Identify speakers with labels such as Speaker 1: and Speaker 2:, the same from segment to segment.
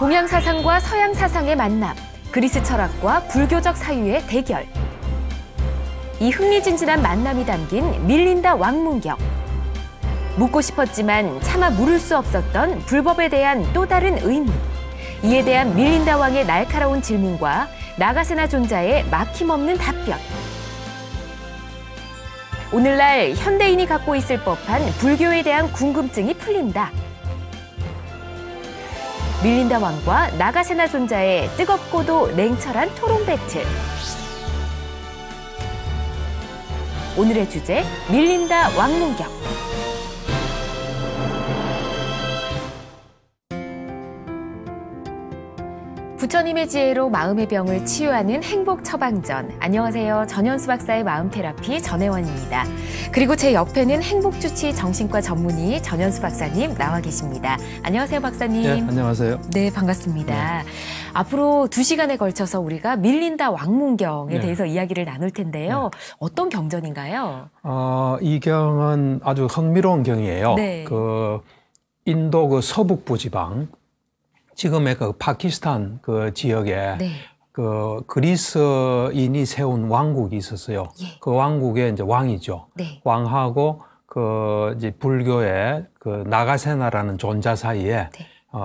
Speaker 1: 동양 사상과 서양 사상의 만남, 그리스 철학과 불교적 사유의 대결. 이 흥미진진한 만남이 담긴 밀린다 왕문경. 묻고 싶었지만 차마 물을 수 없었던 불법에 대한 또 다른 의문. 이에 대한 밀린다 왕의 날카로운 질문과 나가세나 존자의 막힘없는 답변. 오늘날 현대인이 갖고 있을 법한 불교에 대한 궁금증이 풀린다. 밀린다 왕과 나가세나 존자의 뜨겁고도 냉철한 토론 배틀. 오늘의 주제, 밀린다 왕문경. 부처님의 지혜로 마음의 병을 치유하는 행복 처방전. 안녕하세요. 전현수 박사의 마음테라피 전혜원입니다. 그리고 제 옆에는 행복주치 정신과 전문의 전현수 박사님 나와 계십니다. 안녕하세요, 박사님.
Speaker 2: 네, 안녕하세요.
Speaker 1: 네, 반갑습니다. 네. 앞으로 2시간에 걸쳐서 우리가 밀린다 왕문경에 대해서 이야기를 나눌 텐데요. 어떤 경전인가요?
Speaker 2: 이 경은 아주 흥미로운 경이에요.
Speaker 1: 네.
Speaker 2: 인도 그 서북부 지방, 지금의 그 파키스탄 그 지역에 그 그리스인이 세운 왕국이 있었어요. 그 왕국의 이제 왕이죠. 왕하고 그 이제 불교의 그 나가세나라는 존자 사이에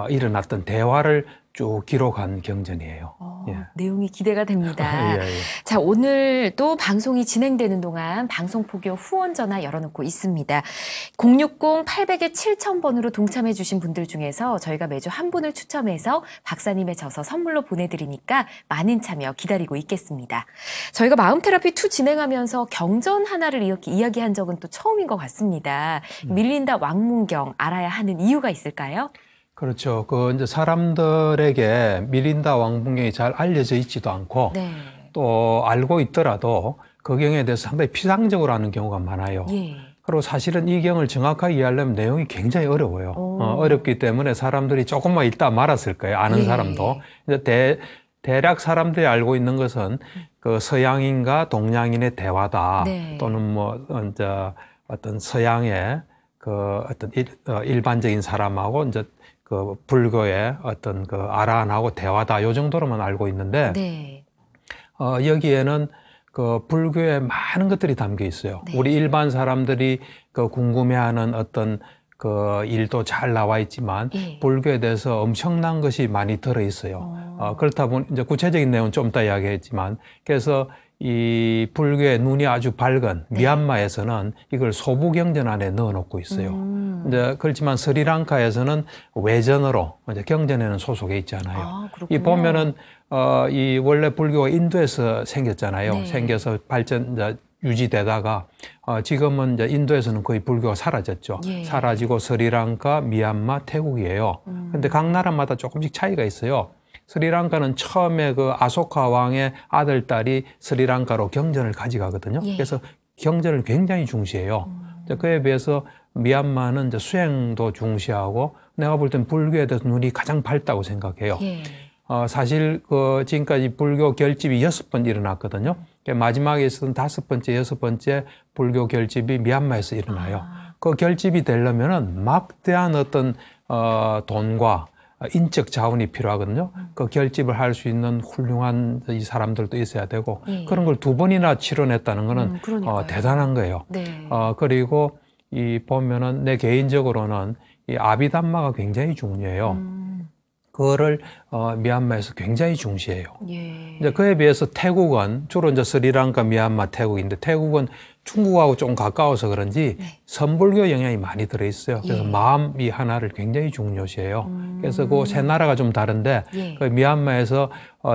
Speaker 2: 일어났던 대화를 쭉 기록한 경전이에요.
Speaker 1: 내용이 기대가 됩니다. 자, 오늘 또 방송이 진행되는 동안 방송포교 후원 전화 열어놓고 있습니다. 060-800-7000번으로 동참해 주신 분들 중에서 저희가 매주 한 분을 추첨해서 박사님의 저서 선물로 보내드리니까 많은 참여 기다리고 있겠습니다. 저희가 마음테라피2 진행하면서 경전 하나를 이렇게 이야기한 적은 또 처음인 것 같습니다. 밀린다 왕문경 알아야 하는 이유가 있을까요?
Speaker 2: 그렇죠. 이제 사람들에게 밀린다 왕문경이 잘 알려져 있지도 않고 또 알고 있더라도 그 경에 대해서 상당히 피상적으로 하는 경우가 많아요. 그리고 사실은 이 경을 정확하게 이해하려면 내용이 굉장히 어려워요. 어렵기 때문에 사람들이 조금만 읽다 말았을 거예요. 아는 사람도. 이제 대략 사람들이 알고 있는 것은 그 서양인과 동양인의 대화다. 또는 이제 어떤 서양의 어떤 일반적인 사람하고 이제 그 불교의 어떤 그 아라한하고 대화다. 요 정도로만 알고 있는데 여기에는 그 불교의 많은 것들이 담겨 있어요. 우리 일반 사람들이 그 궁금해하는 어떤 그 일도 잘 나와 있지만 불교에 대해서 엄청난 것이 많이 들어 있어요. 그렇다 보니 이제 구체적인 내용은 좀 이따 이야기했지만, 그래서 이 불교의 눈이 아주 밝은 미얀마에서는 이걸 소부경전 안에 넣어놓고 있어요. 이제 그렇지만 스리랑카에서는 외전으로 이제 경전에는 소속해 있잖아요. 이 보면은 이 원래 불교가 인도에서 생겼잖아요. 생겨서 이제 유지되다가 지금은 이제 인도에서는 거의 불교가 사라졌죠. 사라지고 스리랑카, 미얀마, 태국이에요. 근데 각 나라마다 조금씩 차이가 있어요. 스리랑카는 처음에 그 아소카 왕의 아들, 딸이 스리랑카로 경전을 가져가거든요. 그래서 경전을 굉장히 중시해요. 그에 비해서 미얀마는 이제 수행도 중시하고, 내가 볼 땐 불교에 대해서 눈이 가장 밝다고 생각해요. 사실 지금까지 불교 결집이 6번 일어났거든요. 마지막에 있었던 5번째, 6번째 불교 결집이 미얀마에서 일어나요. 그 결집이 되려면은 막대한 어떤 돈과 인적 자원이 필요하거든요. 그 결집을 할 수 있는 훌륭한 이 사람들도 있어야 되고, 그런 걸 2번이나 치러냈다는 거는 대단한 거예요. 그리고 보면은 내 개인적으로는 이 아비담마가 굉장히 중요해요. 그거를 미얀마에서 굉장히 중시해요. 이제 그에 비해서 태국은 주로 이제 스리랑카, 미얀마, 태국인데, 태국은 중국하고 좀 가까워서 그런지 선불교 영향이 많이 들어있어요. 그래서 마음 이 하나를 굉장히 중요시해요. 그래서 그 세 나라가 좀 다른데, 그 미얀마에서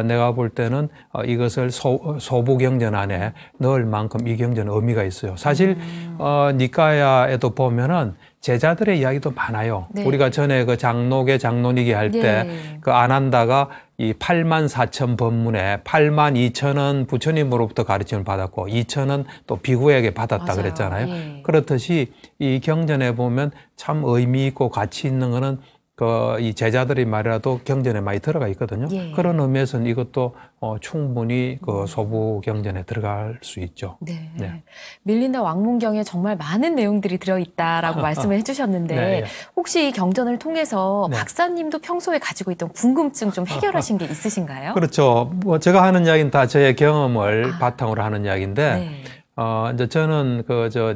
Speaker 2: 내가 볼 때는 이것을 소부경전 안에 넣을 만큼 이 경전은 의미가 있어요. 사실 니카야에도 보면은 제자들의 이야기도 많아요. 우리가 전에 그 장로계 장로니기 할 때 그 아난다가 이 84,000 법문에 82,000은 부처님으로부터 가르침을 받았고 2,000은 또 비구에게 받았다 그랬잖아요. 그렇듯이 이 경전에 보면 참 의미 있고 가치 있는 거는 이 제자들의 말이라도 경전에 많이 들어가 있거든요. 예. 그런 의미에서는 이것도 충분히 그 소부 경전에 들어갈 수 있죠.
Speaker 1: 네. 네. 밀린다 왕문경에 정말 많은 내용들이 들어있다라고 말씀을 해주셨는데 네. 혹시 이 경전을 통해서 네. 박사님도 평소에 가지고 있던 궁금증 좀 해결하신 게 있으신가요?
Speaker 2: 그렇죠. 뭐 제가 하는 이야기는 다 저의 경험을 바탕으로 하는 이야기인데
Speaker 1: 네.
Speaker 2: 이제 저는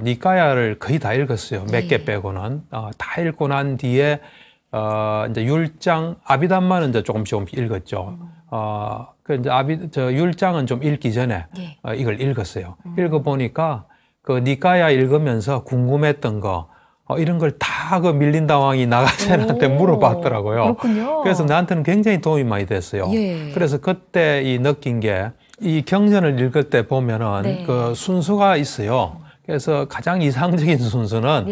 Speaker 2: 니까야를 거의 다 읽었어요. 몇 개 빼고는. 다 읽고 난 뒤에 이제 율장, 아비담마는 이제 조금 읽었죠. 이제 율장은 좀 읽기 전에 이걸 읽었어요. 읽어보니까 그 니까야 읽으면서 궁금했던 거, 이런 걸 다 그 밀린다 왕이 나가세나한테 물어봤더라고요.
Speaker 1: 그렇군요.
Speaker 2: 그래서 나한테는 굉장히 도움이 많이 됐어요. 예. 그래서 그때 느낀 게 이 경전을 읽을 때 보면은 네. 그 순서가 있어요. 그래서 가장 이상적인 순서는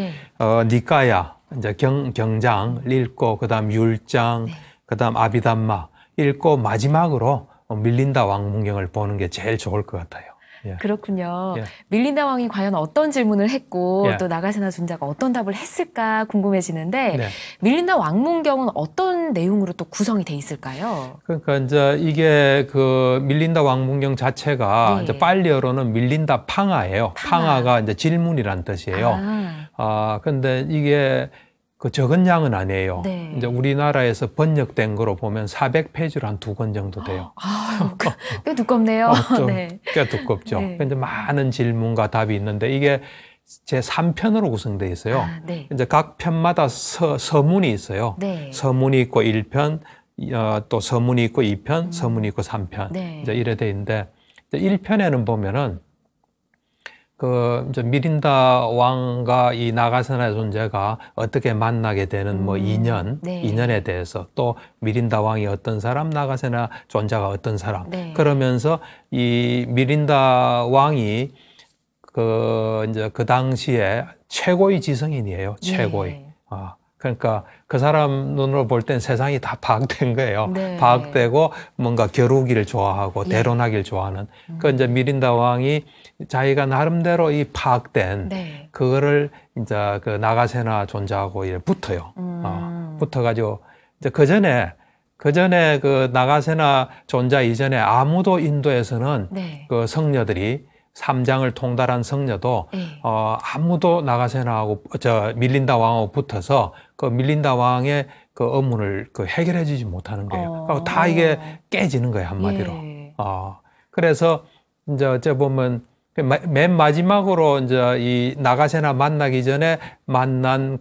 Speaker 2: 니까야, 이제 경장을 읽고 그다음 율장, 네. 그다음 아비담마 읽고 마지막으로 밀린다 왕문경을 보는 게 제일 좋을 것 같아요. 예.
Speaker 1: 그렇군요. 예. 밀린다 왕이 과연 어떤 질문을 했고 또 나가세나 존자가 어떤 답을 했을까 궁금해지는데 네. 밀린다 왕문경은 어떤 내용으로 또 구성이 돼 있을까요?
Speaker 2: 그러니까 이제 이게 그 밀린다 왕문경 자체가 이제 빨리어로는 밀린다 팡아예요. 팡아가 이제 질문이란 뜻이에요. 근데 이게 그 적은 양은 아니에요. 네. 이제 우리나라에서 번역된 거로 보면 400페이지로 한 2권 정도 돼요.
Speaker 1: 꽤 두껍네요.
Speaker 2: 네. 꽤 두껍죠. 네. 근데 많은 질문과 답이 있는데 이게 제 3편으로 구성되어 있어요.
Speaker 1: 네.
Speaker 2: 이제 각 편마다 서문이 있어요. 네. 서문이 있고 1편, 또 서문이 있고 2편, 서문이 있고 3편. 네. 이제 이래 돼 있는데 1편에는 보면은 이제 미린다 왕과 이 나가세나 존재가 어떻게 만나게 되는 뭐 인연에 대해서 또 미린다 왕이 어떤 사람, 나가세나 존재가 어떤 사람. 그러면서 이 미린다 왕이 이제 그 당시에 최고의 지성인이에요. 최고의. 그러니까 그 사람 눈으로 볼 땐 세상이 다 파악된 거예요. 파악되고 뭔가 겨루기를 좋아하고 대론하기를 좋아하는. 이제 미린다 왕이 자기가 나름대로 이 파악된 그거를 이제 그 나가세나 존재하고 이렇게 붙어요. 붙어가지고 이제 그 전에 그 나가세나 존재 이전에 아무도 인도에서는 그 성녀들이 3장을 통달한 성녀도 아무도 나가세나하고 밀린다 왕하고 붙어서 그 밀린다 왕의 그 의문을 해결해 주지 못하는 거예요. 다 이게 깨지는 거예요, 한마디로. 그래서 이제 어째 보면 맨 마지막으로 이제 이 나가세나 만나기 전에 만난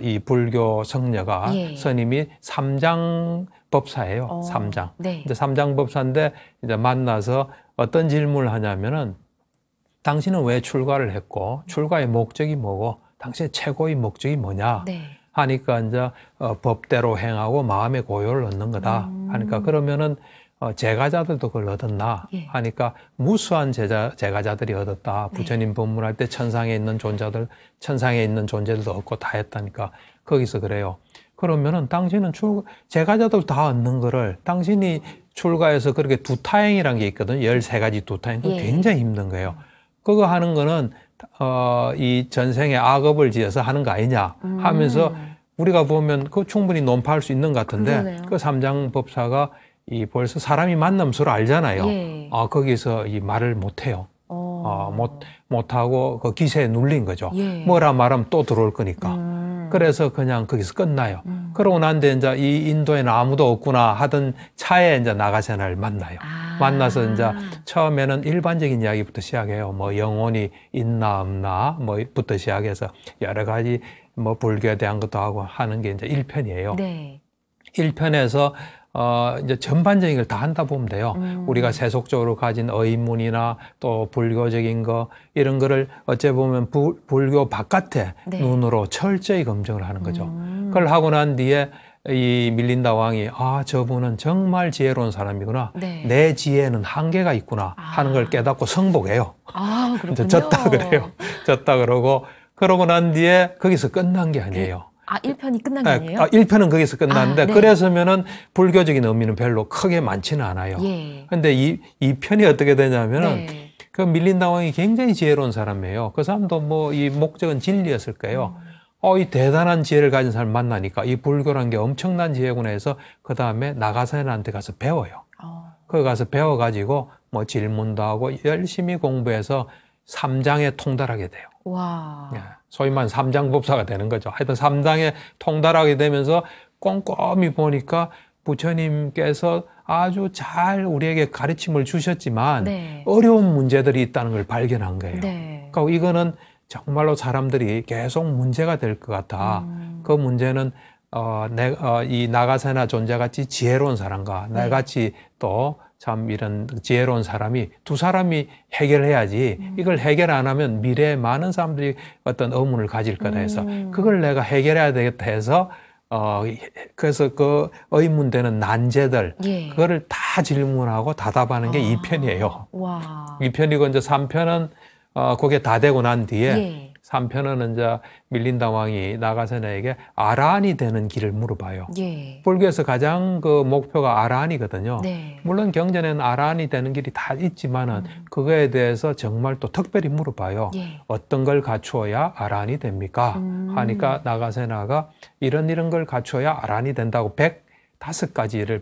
Speaker 2: 이 불교 성녀가 스님이 3장 법사예요. 3장. 이제 3장 법사인데 이제 만나서 어떤 질문을 하냐면은 당신은 왜 출가를 했고 출가의 목적이 뭐고 당신의 최고의 목적이 뭐냐 하니까 이제 법대로 행하고 마음의 고요를 얻는 거다 하니까 그러면은 제가자들도 그걸 얻었나 하니까 무수한 제가자들이 얻었다. 부처님 법문할 때 천상에 있는 존재들도 얻고 다 했다니까 거기서 그래요. 그러면은 당신은 제가자들 다 얻는 거를 당신이 출가해서 그렇게 두타행이라는 게 있거든요. 13가지 두타행. 그거 굉장히 힘든 거예요. 그거 하는 거는 이 전생에 악업을 지어서 하는 거 아니냐 하면서 우리가 보면 그거 충분히 논파할 수 있는 것 같은데 그러네요. 그 3장 법사가 벌써 사람이 만나면 서로 알잖아요. 거기서 이 말을 못 해요. 못하고 그 기세에 눌린 거죠. 뭐라 말하면 또 들어올 거니까. 그래서 그냥 거기서 끝나요. 그러고 난 뒤에 이제 이 인도에는 아무도 없구나 하던 차에 이제 나가세나를 만나요. 만나서 이제 처음에는 일반적인 이야기부터 시작해요. 뭐 영혼이 있나 없나 뭐부터 시작해서 여러 가지 뭐 불교에 대한 것도 하고 하는 게 이제 1편이에요. 1편에서 이제 전반적인 걸 다 한다 보면 돼요. 우리가 세속적으로 가진 의문이나 또 불교적인 거 이런 거를 어째 보면 불교 바깥에 눈으로 철저히 검증을 하는 거죠. 그걸 하고 난 뒤에 이 밀린다 왕이 저분은 정말 지혜로운 사람이구나. 내 지혜는 한계가 있구나 하는 걸 깨닫고 성복해요.
Speaker 1: 그렇군요.
Speaker 2: 졌다 그래요. 졌다 그러고 난 뒤에 거기서 끝난 게 아니에요.
Speaker 1: 1편이 끝난 게 아니에요?
Speaker 2: 1편은 거기서 끝났는데 그래서면은 불교적인 의미는 별로 크게 많지는 않아요. 근데 이 2편이 어떻게 되냐면은 그 밀린다 왕이 굉장히 지혜로운 사람이에요. 그 사람도 뭐 이 목적은 진리였을 거예요. 이 대단한 지혜를 가진 사람 만나니까 이 불교란 게 엄청난 지혜구나 해서 그 다음에 나가사나한테 가서 배워요. 거기 가서 배워가지고 뭐 질문도 하고 열심히 공부해서 삼장에 통달하게 돼요.
Speaker 1: 와.
Speaker 2: 소위 말하는 삼장법사가 되는 거죠. 하여튼 삼장에 통달하게 되면서 꼼꼼히 보니까 부처님께서 아주 잘 우리에게 가르침을 주셨지만 네. 어려운 문제들이 있다는 걸 발견한 거예요. 네. 그러니까 이거는 정말로 사람들이 계속 문제가 될 것 같아. 그 문제는 이 나가사나 존재같이 지혜로운 사람과 네. 나같이 또 참 이런 지혜로운 사람이 두 사람이 해결해야지 이걸 해결 안 하면 미래에 많은 사람들이 어떤 의문을 가질 거다 해서 그걸 내가 해결해야 되겠다 해서 그래서 그 의문되는 난제들 예. 그거를 다 질문하고 답하는 게 2편이에요. 와. 2편이고 이제 3편은 그게 다 되고 난 뒤에 예. 3편은 이제 밀린다 왕이 나가사나에게 아라한이 되는 길을 물어봐요. 예. 불교에서 가장 그 목표가 아라한이거든요. 네. 물론 경전에는 아라한이 되는 길이 다 있지만은 그거에 대해서 정말 또 특별히 물어봐요. 예. 어떤 걸 갖추어야 아라한이 됩니까? 하니까 나가사나가 이런 걸 갖추어야 아라한이 된다고 105가지를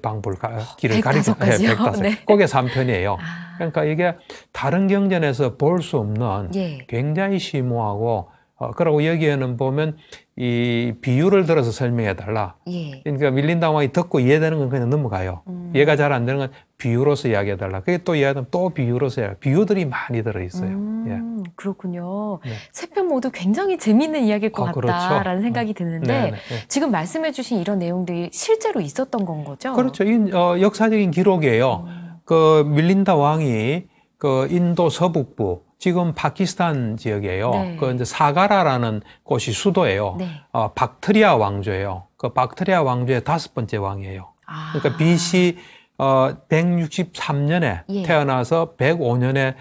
Speaker 2: 길을 가리켜 105. 네. 그게 3편이에요. 그러니까 이게 다른 경전에서 볼 수 없는 예. 굉장히 심오하고 그리고 여기에는 보면 이 비유를 들어서 설명해 달라. 예. 그러니까 밀린다 왕이 듣고 이해되는 건 그냥 넘어가요. 이해가 잘 안 되는 건 비유로서 이야기해 달라. 그게 또 이해하면 또 비유로서 이야기해. 비유들이 많이 들어 있어요. 예.
Speaker 1: 그렇군요. 네. 세 편 모두 굉장히 재미있는 이야기일 것 같다라는 그렇죠. 생각이 드는데 지금 말씀해 주신 이런 내용들이 실제로 있었던 건 거죠?
Speaker 2: 그렇죠. 이 역사적인 기록이에요. 그 밀린다 왕이 그 인도 서북부 지금 파키스탄 지역이에요. 네. 그 이제 사가라라는 곳이 수도예요. 네. 박트리아 왕조예요. 그 박트리아 왕조의 5번째 왕이에요. 그러니까 BC 163년에 예. 태어나서 105년에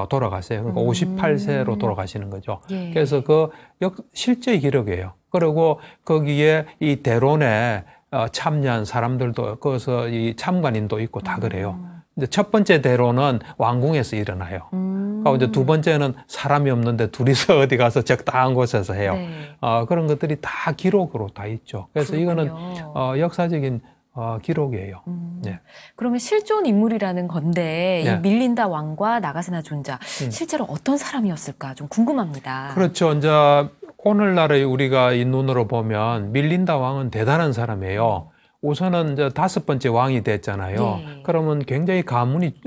Speaker 2: 돌아갔어요. 그러니까 58세로 돌아가시는 거죠. 예. 그래서 그 실제 기록이에요. 그리고 거기에 이 대론에 참여한 사람들도 거기서 이 참관인도 있고 다 그래요. 이제 첫 번째 대로는 왕궁에서 일어나요. 그리고 이제 두 번째는 사람이 없는데 둘이서 어디 가서 적당한 곳에서 해요. 네. 그런 것들이 다 기록으로 다 있죠. 그래서 그렇군요. 이거는 역사적인 기록이에요. 네.
Speaker 1: 그러면 실존 인물이라는 건데 네. 이 밀린다 왕과 나가사나 존자 실제로 어떤 사람이었을까 좀 궁금합니다.
Speaker 2: 그렇죠. 이제 오늘날의 우리가 이 눈으로 보면 밀린다 왕은 대단한 사람이에요. 우선은 이제 5번째 왕이 됐잖아요. 예. 그러면 굉장히 가문이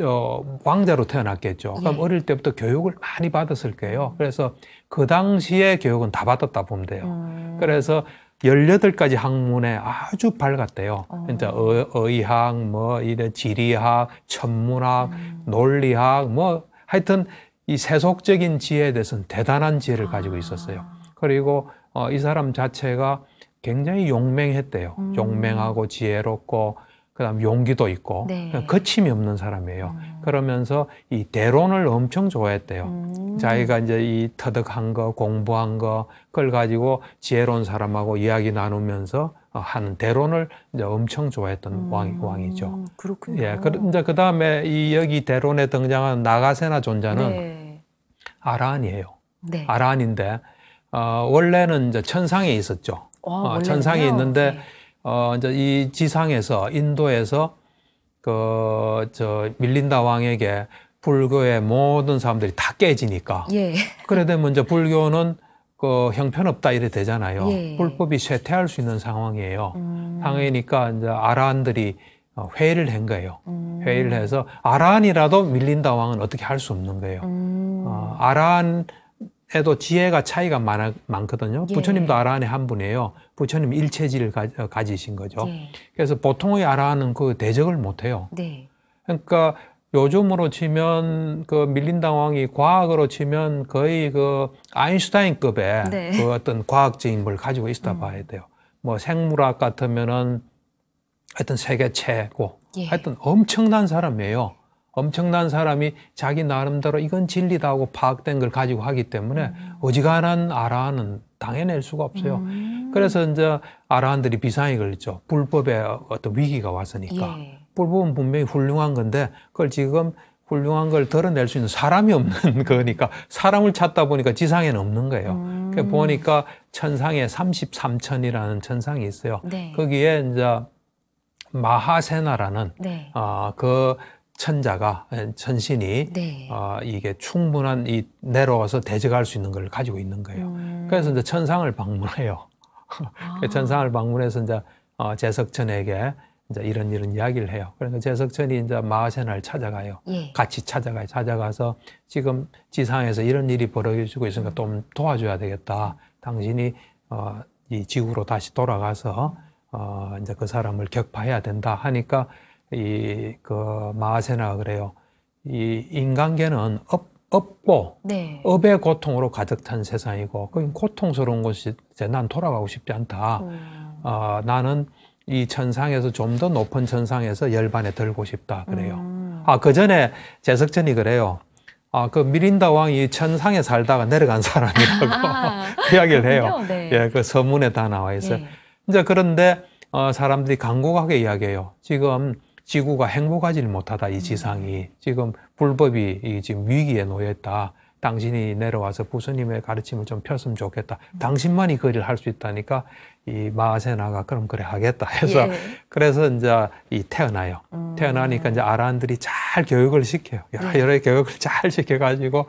Speaker 2: 왕자로 태어났겠죠. 그럼 예. 어릴 때부터 교육을 많이 받았을 거예요. 그래서 그 당시에 교육은 다 받았다 보면 돼요. 그래서 18가지 학문에 아주 밝았대요. 그러니까 의학, 뭐 이런 지리학, 천문학, 논리학, 뭐 하여튼 이 세속적인 지혜에 대해서는 대단한 지혜를 가지고 있었어요. 그리고 이 사람 자체가 굉장히 용맹했대요. 용맹하고 지혜롭고 그다음 용기도 있고 네. 거침이 없는 사람이에요. 그러면서 이 대론을 엄청 좋아했대요. 자기가 이제 이 터득한 거, 공부한 거 그걸 가지고 지혜로운 사람하고 이야기 나누면서 하는 대론을 이제 엄청 좋아했던 왕이죠.
Speaker 1: 그렇군요.
Speaker 2: 예, 이제 그 다음에 이 여기 대론에 등장한 나가사나 존자는 네. 아라한이에요. 네. 아라한인데 원래는 이제 천상에 있었죠. 천상이 있는데 네. 이제 이 지상에서 인도에서 밀린다 왕에게 불교의 모든 사람들이 다 깨지니까 예. 그래 되면 이제 불교는 형편없다 이래 되잖아요. 예. 불법이 쇠퇴할 수 있는 상황이에요. 상황이니까 이제 아라한들이 회의를 한 거예요. 회의를 해서 아라한이라도 밀린다 왕은 어떻게 할 수 없는 거예요. 아라한 에도 지혜가 차이가 많거든요. 예. 부처님도 아라한의 한 분이에요. 부처님 일체지를 가지신 거죠. 예. 그래서 보통의 아라한은 그 대적을 못 해요. 네. 그러니까 요즘으로 치면 그 밀린다 왕이 과학으로 치면 거의 그 아인슈타인급의 네. 그 어떤 과학적인 걸 가지고 있다 봐야 돼요. 뭐 생물학 같으면은 하여튼 세계 최고. 예. 하여튼 엄청난 사람이에요. 엄청난 사람이 자기 나름대로 이건 진리다 하고 파악된 걸 가지고 하기 때문에 어지간한 아라한은 당해낼 수가 없어요. 그래서 이제 아라한들이 비상이 걸렸죠. 불법에 어떤 위기가 왔으니까. 예. 불법은 분명히 훌륭한 건데 그걸 지금 훌륭한 걸 드러낼 수 있는 사람이 없는 거니까 사람을 찾다 보니까 지상에는 없는 거예요. 그러니까 보니까 천상에 33천이라는 천상이 있어요. 네. 거기에 이제 마하세나라는 네. 그 천자가 천신이 네. 이게 충분한 이 내려와서 대적할 수 있는 걸 가지고 있는 거예요. 그래서 이제 천상을 방문해요. 천상을 방문해서 이제 제석천에게 이제 이런 이야기를 해요. 그러니까 제석천이 이제 마하세나를 찾아가요. 예. 같이 찾아가요. 찾아가서 지금 지상에서 이런 일이 벌어지고 있으니까 좀 도와줘야 되겠다. 당신이 이 지구로 다시 돌아가서 이제 그 사람을 격파해야 된다 하니까 그 마하세나가 그래요. 이 인간계는 업고 네. 업의 고통으로 가득 찬 세상이고 그 고통스러운 곳이 이제 난 돌아가고 싶지 않다. 나는 이 천상에서 좀 더 높은 천상에서 열반에 들고 싶다 그래요. 그 전에 제석천이 그래요. 그 미린다 왕이 천상에 살다가 내려간 사람이라고 그 이야기를 해요. 네. 예, 그 서문에 다 나와 있어요. 네. 이제 그런데 사람들이 간곡하게 이야기해요. 지금 지구가 행복하지 못하다, 이 지상이. 지금 불법이 지금 위기에 놓여 있다. 당신이 내려와서 부처님의 가르침을 좀 폈으면 좋겠다. 당신만이 그 일을 할 수 있다니까 이 마하세나가 그럼 그래 하겠다 해서 예. 그래서 이제 태어나요. 태어나니까 이제 아라한들이 잘 교육을 시켜요. 여러 교육을 잘 시켜가지고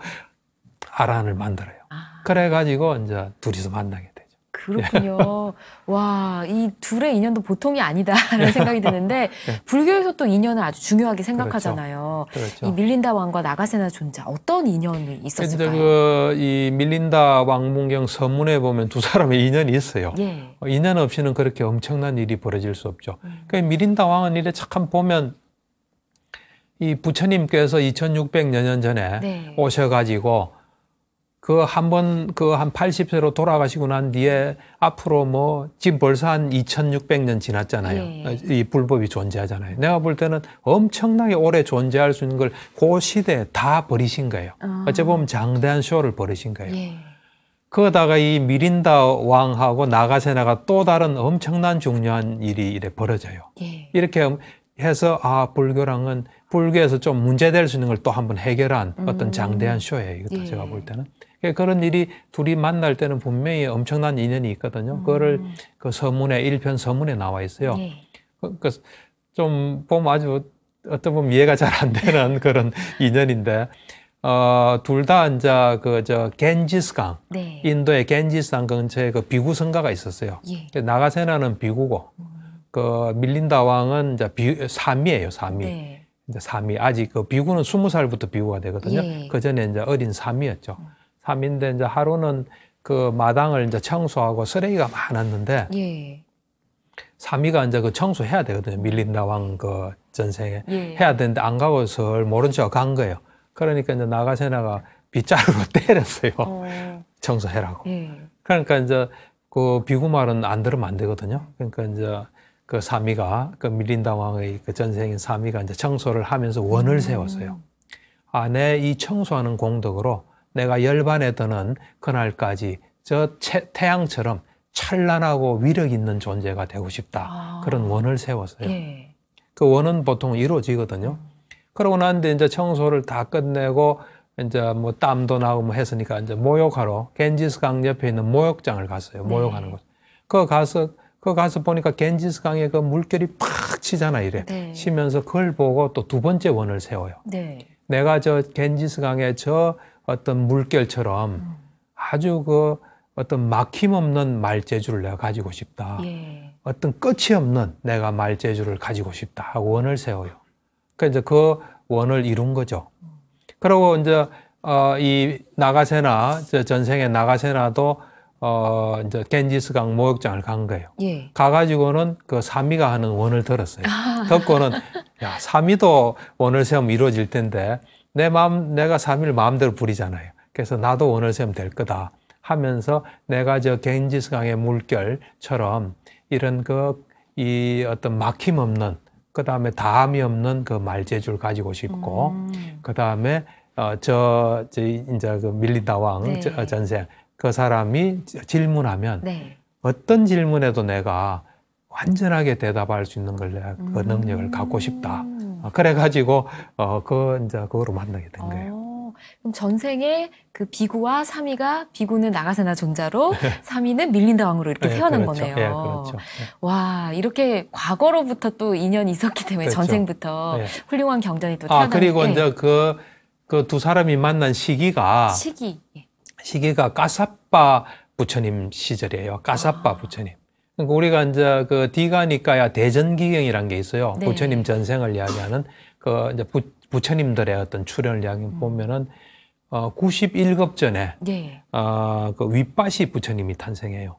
Speaker 2: 아라한을 만들어요. 그래가지고 이제 둘이서 만나게 돼요.
Speaker 1: 그렇군요. 와, 이 둘의 인연도 보통이 아니다라는 생각이 드는데 네. 불교에서 또 인연을 아주 중요하게 생각하잖아요. 그렇죠. 이 밀린다 왕과 나가세나 존자 어떤 인연이 있었을까요?
Speaker 2: 이 밀린다 왕문경 서문에 보면 두 사람의 인연이 있어요. 예. 인연 없이는 그렇게 엄청난 일이 벌어질 수 없죠. 그러니까 밀린다 왕은 이래 참 보면 이 부처님께서 2600여 년 전에 네. 오셔가지고 한 80세로 돌아가시고 난 뒤에 앞으로 지금 벌써 한 2600년 지났잖아요. 예. 이 불법이 존재하잖아요. 내가 볼 때는 엄청나게 오래 존재할 수 있는 걸 그 시대에 다 버리신 거예요. 어찌 보면 장대한 쇼를 버리신 거예요. 예. 그러다가 이 미린다 왕하고 나가세나가 또 다른 엄청난 중요한 일이 이래 벌어져요. 예. 이렇게 해서 불교랑은 불교에서 좀 문제될 수 있는 걸 또 한번 해결한 어떤 장대한 쇼예요. 이것도 예. 제가 볼 때는. 그런 일이 둘이 만날 때는 분명히 엄청난 인연이 있거든요. 그거를 그 서문에, 1편 서문에 나와 있어요. 예. 좀 보면 아주 어떤 보면 이해가 잘 안 되는 그런 인연인데, 둘 다 이제 겐지스강, 네. 인도의 겐지스강 근처에 그 비구 성가가 있었어요. 예. 나가세나는 비구고, 밀린다 왕은 이제 사미예요, 사미. 네. 이제 사미. 아직 그 비구는 20살부터 비구가 되거든요. 예. 그 전에 이제 어린 사미였죠. 사미인데 이제 하루는 그 마당을 이제 청소하고 쓰레기가 많았는데 예. 사미가 이제 그 청소해야 되거든요. 밀린다 왕 그 전생에 예. 해야 되는데 안 가고 설 모른 척 간 거예요. 그러니까 이제 나가세나가 빗자루로 때렸어요. 청소해라고. 예. 그러니까 이제 그 비구 말은 안 들으면 안 되거든요. 그러니까 이제 그 사미가 그 밀린다 왕의 그 전생인 사미가 이제 청소를 하면서 원을 세웠어요. 내 이 청소하는 공덕으로 내가 열반에 드는 그날까지 저 태양처럼 찬란하고 위력 있는 존재가 되고 싶다. 그런 원을 세웠어요. 예. 그 원은 보통 이루어지거든요. 그러고 난데 이제 청소를 다 끝내고 이제 땀도 나고 했으니까 이제 모욕하러 겐지스강 옆에 있는 모욕장을 갔어요. 모욕하는 곳. 그 가서 보니까 겐지스강에 그 물결이 팍 치잖아 이래. 네. 치면서 그걸 보고 또 두 번째 원을 세워요. 네. 내가 저 겐지스강에 저 어떤 물결처럼 아주 어떤 막힘없는 말재주를 내가 가지고 싶다. 예. 어떤 끝이 없는 내가 말재주를 가지고 싶다 하고 원을 세워요. 그러니까 이제 그 원을 이룬 거죠. 그리고 이제 이 나가세나 전생의 나가세나도 이제 겐지스강 모욕장을 간 거예요. 예. 가가지고는 그 사미가 하는 원을 들었어요. 듣고는 야 사미도 원을 세우면 이루어질 텐데. 내가 사미를 마음대로 부리잖아요. 그래서 나도 원을 세우면 될 거다 하면서 내가 저 겐지스강의 물결처럼 이런 이 어떤 막힘 없는, 그 다음에 다함이 없는 그 말재주를 가지고 싶고, 그 다음에 이제 그 밀린다 왕 네. 전생 그 사람이 질문하면 네. 어떤 질문에도 내가 완전하게 대답할 수 있는 걸 내가 그 능력을 갖고 싶다. 그래가지고 이제 그거로 만나게 된 거예요.
Speaker 1: 그럼 전생에 그 비구와 사미가 비구는 나가사나 존자로 사미는 밀린다 왕으로 이렇게 태어난
Speaker 2: 그렇죠.
Speaker 1: 거네요.
Speaker 2: 예, 그렇죠.
Speaker 1: 와, 이렇게 과거로부터 또 인연이 있었기 때문에
Speaker 2: 그렇죠.
Speaker 1: 전생부터 훌륭한 경전이 또 태어나는데.
Speaker 2: 그리고 이제 그 두 사람이 만난 시기가 까사빠 부처님 시절이에요. 까사빠 부처님. 그러니까 우리가 이제 그 디가니까야 대전기경이라는 게 있어요.
Speaker 1: 네.
Speaker 2: 부처님 전생을 이야기하는 그 이제 부처님들의 어떤 출현을 이야기 보면은 91급 전에 그 윗바시 부처님이 탄생해요.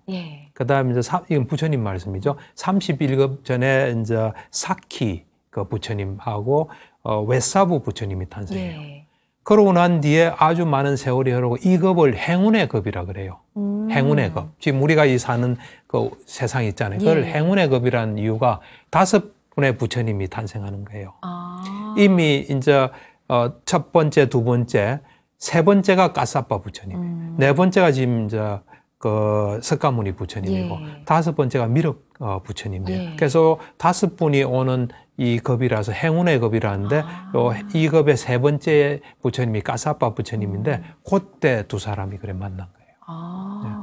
Speaker 2: 그다음에 이제 이건 부처님 말씀이죠. 31급 전에 이제 사키 그 부처님하고 웨사부 부처님이 탄생해요. 그러고 난 뒤에 아주 많은 세월이 흐르고 이 급을 행운의 급이라 그래요. 행운의 급. 지금 우리가 이 사는 그 세상 있잖아요. 그걸 행운의 급이라는 이유가 5분의 부처님이 탄생하는 거예요. 이미 이제 첫 번째, 두 번째, 세 번째가 까사빠 부처님, 네 번째가 지금 이제 그 석가모니 부처님이고 다섯 번째가 미륵 부처님이에요. 그래서 5분이 오는 이 급이라서 행운의 급이라는데 이 급의 세 번째 부처님이 까사빠 부처님인데 그때 두 사람이 그래 만난 거예요.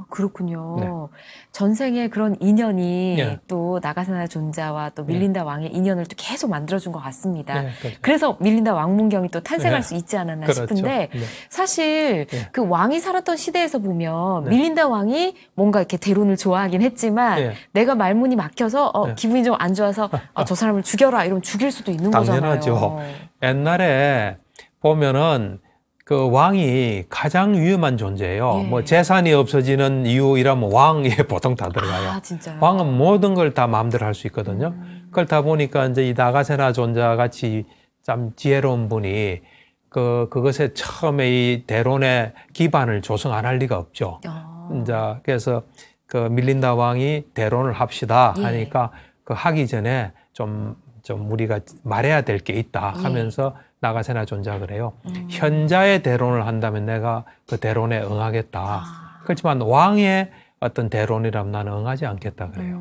Speaker 1: 그렇군요. 전생에 그런 인연이 또 나가사나 존자와 또 밀린다 왕의 인연을 또 계속 만들어준 것 같습니다.
Speaker 2: 그렇죠.
Speaker 1: 그래서 밀린다 왕문경이 또 탄생할 수 있지 않았나
Speaker 2: 그렇죠.
Speaker 1: 싶은데 사실 그 왕이 살았던 시대에서 보면 밀린다 왕이 뭔가 이렇게 대론을 좋아하긴 했지만 내가 말문이 막혀서 기분이 좀 안 좋아서 저 사람을 죽여라 이러면 죽일 수도 있는
Speaker 2: 당연하죠.
Speaker 1: 거잖아요.
Speaker 2: 옛날에 보면은 그 왕이 가장 위험한 존재예요. 뭐 재산이 없어지는 이유이라면 왕에 보통 다 들어가요.
Speaker 1: 진짜요?
Speaker 2: 왕은 모든 걸 다 마음대로 할 수 있거든요. 그렇다 보니까 이제 이 나가세나 존자 같이 참 지혜로운 분이 그것에 처음에 이 대론의 기반을 조성 안 할 리가 없죠. 이제 그래서 그 밀린다 왕이 대론을 합시다 하니까 그 하기 전에 좀 우리가 말해야 될 게 있다 하면서 나가세나 존자 그래요. 현자의 대론을 한다면 내가 그 대론에 응하겠다. 그렇지만 왕의 어떤 대론이라면 나는 응하지 않겠다 그래요.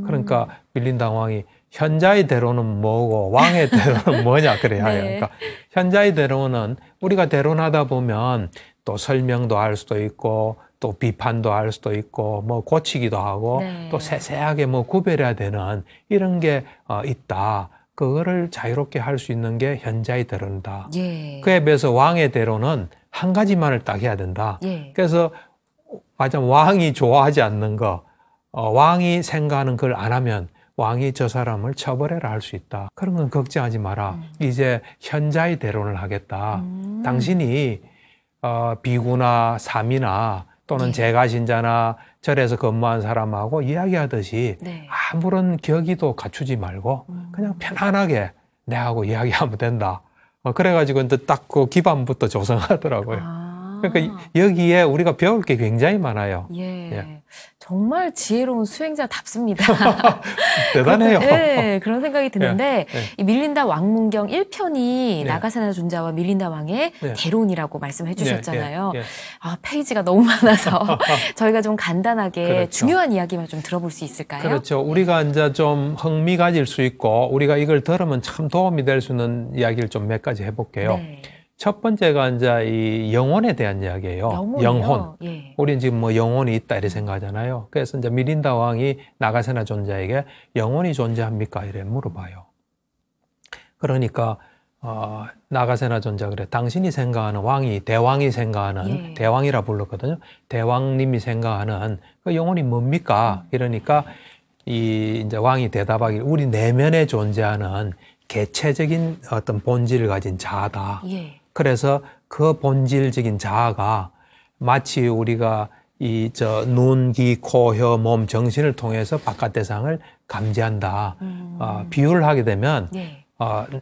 Speaker 2: 그러니까 밀린다 왕이 현자의 대론은 뭐고 왕의 대론은 뭐냐 그래야 해요. 그러니까 현자의 대론은 우리가 대론하다 보면 또 설명도 할 수도 있고 또 비판도 할 수도 있고 뭐 고치기도 하고 또 세세하게 뭐 구별해야 되는 이런 게 있다. 그거를 자유롭게 할 수 있는 게 현자의 대론이다. 그에 비해서 왕의 대론은 한 가지만을 딱 해야 된다. 그래서 맞아 왕이 좋아하지 않는 거, 왕이 생각하는 걸 안 하면 왕이 저 사람을 처벌해라 할 수 있다. 그런 건 걱정하지 마라. 이제 현자의 대론을 하겠다. 당신이 비구나 사미나 또는 제가신자나 절에서 근무한 사람하고 이야기하듯이 아무런 격의도 갖추지 말고 그냥 편안하게 내하고 이야기하면 된다. 그래가지고 이제 딱 그 기반부터 조성하더라고요. 그러니까 여기에 우리가 배울 게 굉장히 많아요.
Speaker 1: 정말 지혜로운 수행자답습니다.
Speaker 2: 대단해요.
Speaker 1: 그런 생각이 드는데 이 밀린다 왕문경 1편이 나가사나 존자와 밀린다 왕의 대론이라고 말씀해 주셨잖아요. 페이지가 너무 많아서 저희가 좀 간단하게 중요한 이야기만 좀 들어볼 수 있을까요?
Speaker 2: 그렇죠. 우리가 이제 좀 흥미 가질 수 있고 우리가 이걸 들으면 참 도움이 될 수 있는 이야기를 좀 몇 가지 해볼게요. 첫 번째가 이제 이 영혼에 대한 이야기예요. 영혼. 우리는 지금 뭐 영혼이 있다 이렇게 생각하잖아요. 그래서 이제 밀린다 왕이 나가사나 존자에게 영혼이 존재합니까? 이래 물어봐요. 그러니까 나가사나 존자 그래. 당신이 생각하는 왕이 대왕이 생각하는 대왕이라 불렀거든요. 대왕님이 생각하는 그 영혼이 뭡니까? 이러니까 이제 왕이 대답하길 우리 내면에 존재하는 개체적인 어떤 본질을 가진 자아다. 그래서 그 본질적인 자아가 마치 우리가 눈, 귀, 코, 혀, 몸, 정신을 통해서 바깥 대상을 감지한다. 비유를 하게 되면